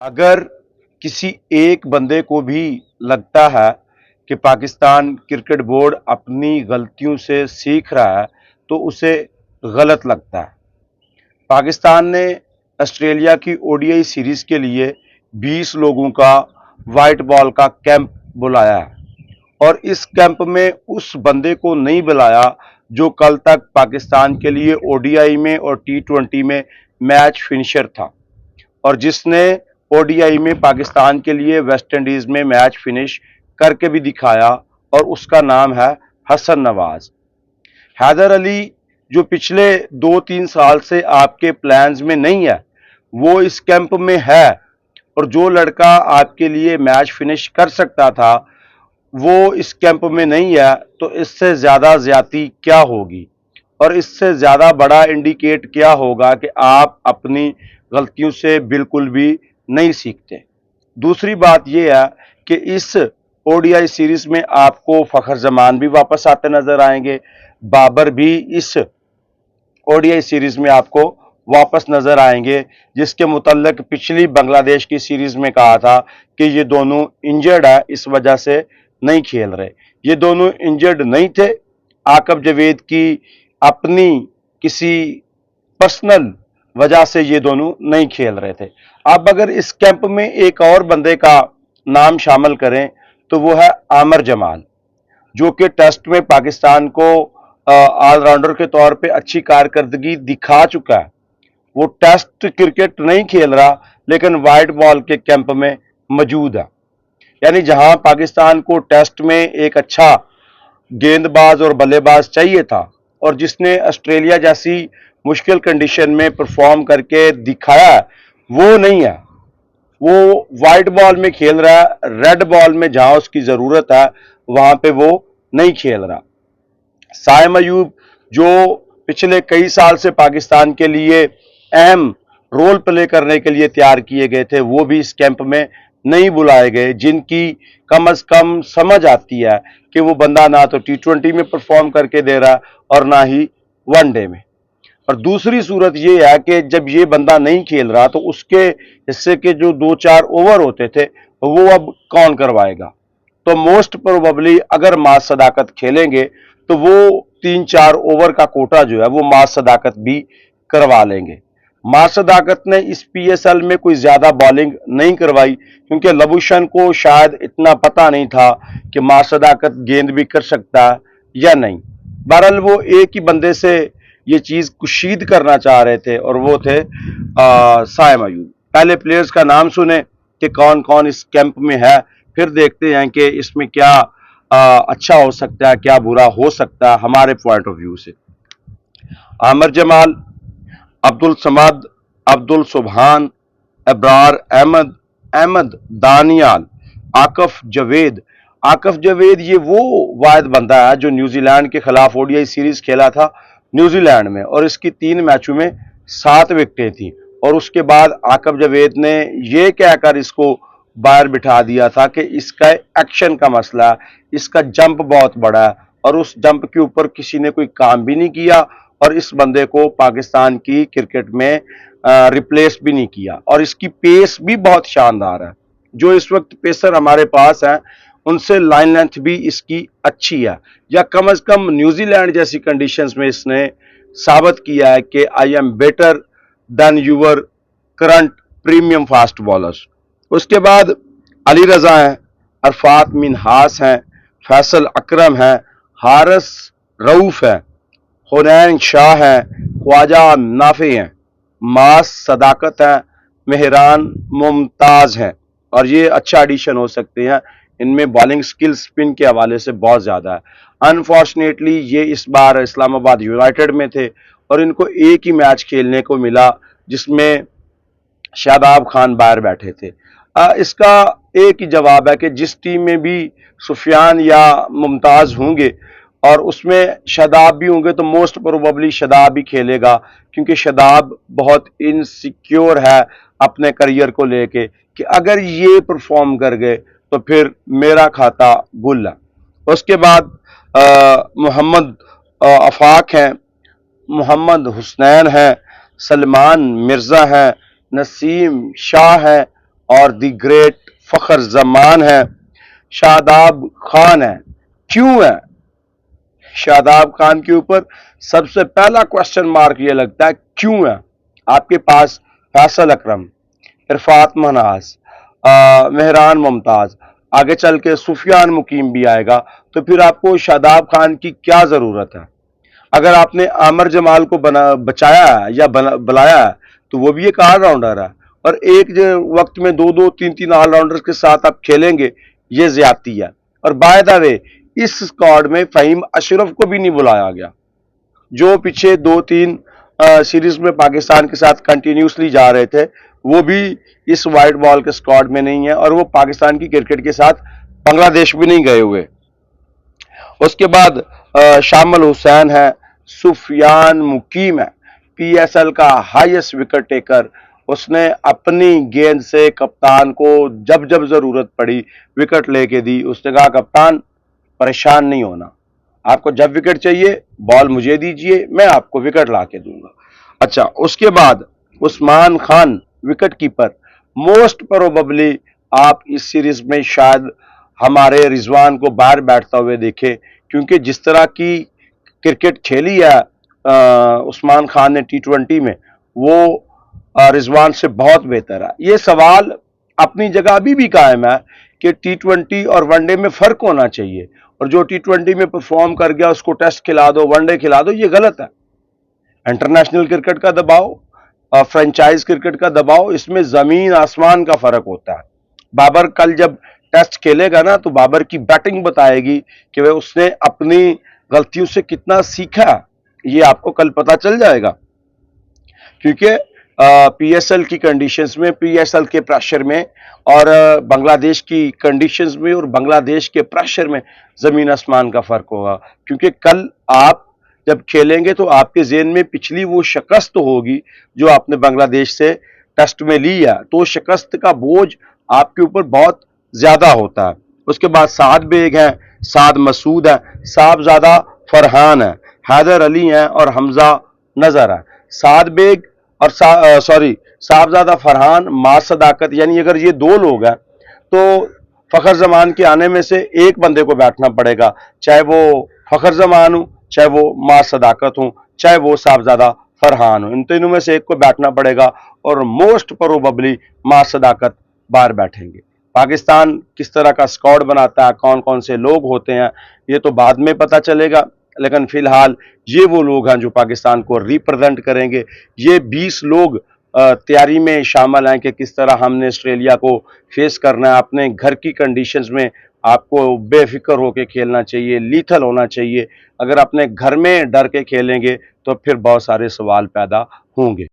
अगर किसी एक बंदे को भी लगता है कि पाकिस्तान क्रिकेट बोर्ड अपनी गलतियों से सीख रहा है तो उसे गलत लगता है। पाकिस्तान ने ऑस्ट्रेलिया की ओडीआई सीरीज के लिए 20 लोगों का वाइट बॉल का कैंप बुलाया है और इस कैंप में उस बंदे को नहीं बुलाया जो कल तक पाकिस्तान के लिए ओडीआई में और टी20 में मैच फिनिशर था और जिसने ओडीआई में पाकिस्तान के लिए वेस्ट इंडीज में मैच फिनिश करके भी दिखाया और उसका नाम है हसन नवाज। हैदर अली जो पिछले 2-3 साल से आपके प्लान्स में नहीं है वो इस कैंप में है और जो लड़का आपके लिए मैच फिनिश कर सकता था वो इस कैंप में नहीं है तो इससे ज़्यादा ज्यादती क्या होगी और इससे ज़्यादा बड़ा इंडिकेट क्या होगा कि आप अपनी गलतियों से बिल्कुल भी नहीं सीखते। दूसरी बात यह है कि इस ओडीआई सीरीज में आपको फखर जमान भी वापस आते नजर आएंगे, बाबर भी इस ओडीआई सीरीज में आपको वापस नजर आएंगे, जिसके मुतल्लिक पिछली बांग्लादेश की सीरीज में कहा था कि ये दोनों इंजर्ड है इस वजह से नहीं खेल रहे। ये दोनों इंजर्ड नहीं थे, आकब जावेद की अपनी किसी पर्सनल वजह से ये दोनों नहीं खेल रहे थे। अब अगर इस कैंप में एक और बंदे का नाम शामिल करें तो वो है आमिर जमाल, जो कि टेस्ट में पाकिस्तान को ऑलराउंडर के तौर पे अच्छी कारकर्दगी दिखा चुका है। वो टेस्ट क्रिकेट नहीं खेल रहा लेकिन वाइट बॉल के कैंप में मौजूद है। यानी जहां पाकिस्तान को टेस्ट में एक अच्छा गेंदबाज और बल्लेबाज चाहिए था और जिसने ऑस्ट्रेलिया जैसी मुश्किल कंडीशन में परफॉर्म करके दिखाया वो नहीं है। वो वाइट बॉल में खेल रहा है, रेड बॉल में जहां उसकी जरूरत है वहां पे वो नहीं खेल रहा। साइम अयूब जो पिछले कई साल से पाकिस्तान के लिए अहम रोल प्ले करने के लिए तैयार किए गए थे वो भी इस कैंप में नहीं बुलाए गए, जिनकी कम से कम समझ आती है कि वो बंदा ना तो टी20 में परफॉर्म करके दे रहा और ना ही वनडे में। और दूसरी सूरत ये है कि जब ये बंदा नहीं खेल रहा तो उसके हिस्से के जो 2-4 ओवर होते थे वो अब कौन करवाएगा। तो मोस्ट प्रोबेबली अगर मास सदाकत खेलेंगे तो वो 3-4 ओवर का कोटा जो है वो मास सदाकत भी करवा लेंगे। मास सदाकत ने इस पीएसएल में कोई ज्यादा बॉलिंग नहीं करवाई क्योंकि लबुशन को शायद इतना पता नहीं था कि मास सदाकत गेंद भी कर सकता है या नहीं। बहरहाल वो एक ही बंदे से ये चीज कुशीद करना चाह रहे थे और वो थे साइम अयूब। पहले प्लेयर्स का नाम सुने कि कौन कौन इस कैंप में है, फिर देखते हैं कि इसमें क्या अच्छा हो सकता है, क्या बुरा हो सकता है हमारे पॉइंट ऑफ व्यू से। आमिर जमाल, अब्दुल समद, अब्दुल सुबहान, अबरार अहमद, अहमद दानियाल, आकफ जावेद। आकफ जावेद ये वो वाहिद बंदा है जो न्यूजीलैंड के खिलाफ ओडीआई सीरीज खेला था न्यूजीलैंड में और इसकी 3 मैचों में 7 विकेटें थी और उसके बाद आकफ जावेद ने ये कहकर इसको बाहर बिठा दिया था कि इसका एक्शन का मसला है, इसका जंप बहुत बड़ा है और उस जंप के ऊपर किसी ने कोई काम भी नहीं किया और इस बंदे को पाकिस्तान की क्रिकेट में रिप्लेस भी नहीं किया और इसकी पेस भी बहुत शानदार है। जो इस वक्त पेसर हमारे पास हैं उनसे लाइन लेंथ भी इसकी अच्छी है, या कम से कम न्यूजीलैंड जैसी कंडीशंस में इसने साबित किया है कि I am better than your current premium fast bowlers. उसके बाद अली रजा हैं, अरफात मिनहास हैं, फैसल अकरम हैं, हारिस रऊफ हैं, हुनैन शाह हैं, ख्वाजा नाफे हैं, मास सदाकत हैं, मेहरान मुमताज हैं और ये अच्छा एडिशन हो सकते हैं। इनमें बॉलिंग स्किल स्पिन के हवाले से बहुत ज्यादा है। अनफॉर्चुनेटली ये इस बार इस्लामाबाद यूनाइटेड में थे और इनको एक ही मैच खेलने को मिला जिसमें शादाब खान बाहर बैठे थे। इसका एक ही जवाब है कि जिस टीम में भी सुफियान या मुमताज होंगे और उसमें शादाब भी होंगे तो मोस्ट प्रोबेबली शादाब ही खेलेगा क्योंकि शादाब बहुत इनसिक्योर है अपने करियर को लेके कि अगर ये परफॉर्म कर गए तो फिर मेरा खाता गुल है। उसके बाद मोहम्मद आफाक हैं, मोहम्मद हुसनैन हैं, सलमान मिर्जा हैं, नसीम शाह हैं और द ग्रेट फखर जमान है, शादाब खान है। क्यों है? शादाब खान के ऊपर सबसे पहला क्वेश्चन मार्क ये लगता है, क्यों है? आपके पास फैसल अकरम, इरफात महनाज, मेहरान मुमताज, आगे चल के सुफियान मुकीम भी आएगा, तो फिर आपको शादाब खान की क्या जरूरत है? अगर आपने आमिर जमाल को बचाया है या बुलाया है तो वो भी एक ऑलराउंडर है, और एक जो वक्त में दो दो तीन तीन ऑलराउंडर्स के साथ आप खेलेंगे, ये ज्यादती है। और बाय द वे, इस स्क्वाड में फहीम अशरफ को भी नहीं बुलाया गया, जो पीछे दो तीन सीरीज में पाकिस्तान के साथ कंटिन्यूसली जा रहे थे, वो भी इस वाइट बॉल के स्क्वाड में नहीं है, और वो पाकिस्तान की क्रिकेट के साथ बांग्लादेश भी नहीं गए हुए। उसके बाद शामिल हुसैन है, सुफियान मुकीम है, पीएसएल का हाईएस्ट विकेट टेकर। उसने अपनी गेंद से कप्तान को जब जब जरूरत पड़ी विकेट लेके दी। उसने कहा, कप्तान परेशान नहीं होना, आपको जब विकेट चाहिए बॉल मुझे दीजिए, मैं आपको विकेट ला के दूंगा। अच्छा, उसके बाद Usman Khan wicket keeper, most probably आप इस सीरीज में शायद हमारे रिजवान को बाहर बैठता हुए देखे, क्योंकि जिस तरह की क्रिकेट खेली है उस्मान खान ने टी20 में, वो रिजवान से बहुत बेहतर है। ये सवाल अपनी जगह अभी भी कायम है कि टी20 और वनडे में फर्क होना चाहिए, और जो टी20 में परफॉर्म कर गया उसको टेस्ट खिला दो, वनडे खिला दो, ये गलत है। इंटरनेशनल क्रिकेट का दबाव, फ्रेंचाइज क्रिकेट का दबाव, इसमें जमीन आसमान का फर्क होता है। बाबर कल जब टेस्ट खेलेगा ना, तो बाबर की बैटिंग बताएगी कि वह उसने अपनी गलतियों से कितना सीखा, ये आपको कल पता चल जाएगा। क्योंकि पीएसएल की कंडीशंस में, पीएसएल के प्रेशर में, और बांग्लादेश की कंडीशंस में और बांग्लादेश के प्रेशर में जमीन आसमान का फर्क होगा। क्योंकि कल आप जब खेलेंगे तो आपके ज़हन में पिछली वो शिकस्त होगी जो आपने बांग्लादेश से टेस्ट में ली है, तो शिकस्त का बोझ आपके ऊपर बहुत ज्यादा होता है। उसके बाद साद बेग है, साद मसूद है, साहबजादा फरहान है, हैदर अली है और हमजा नजर है। साद बेग और साहबजादा फरहान, मां सदाकत, यानी अगर ये दो लोग हैं तो फखर जमान के आने में से एक बंदे को बैठना पड़ेगा, चाहे वो फखर जमान हो, चाहे वो मां सदाकत हो, चाहे वो साहबजादा फरहान हो। इन तीनों में से एक को बैठना पड़ेगा, और मोस्ट प्रोबेबली मां सदाकत बाहर बैठेंगे। पाकिस्तान किस तरह का स्क्वाड बनाता है, कौन कौन से लोग होते हैं, ये तो बाद में पता चलेगा, लेकिन फिलहाल ये वो लोग हैं जो पाकिस्तान को रिप्रेजेंट करेंगे। ये 20 लोग तैयारी में शामिल हैं कि किस तरह हमने ऑस्ट्रेलिया को फेस करना है। अपने घर की कंडीशंस में आपको बेफिक्र होकर खेलना चाहिए, लीथल होना चाहिए। अगर अपने घर में डर के खेलेंगे तो फिर बहुत सारे सवाल पैदा होंगे।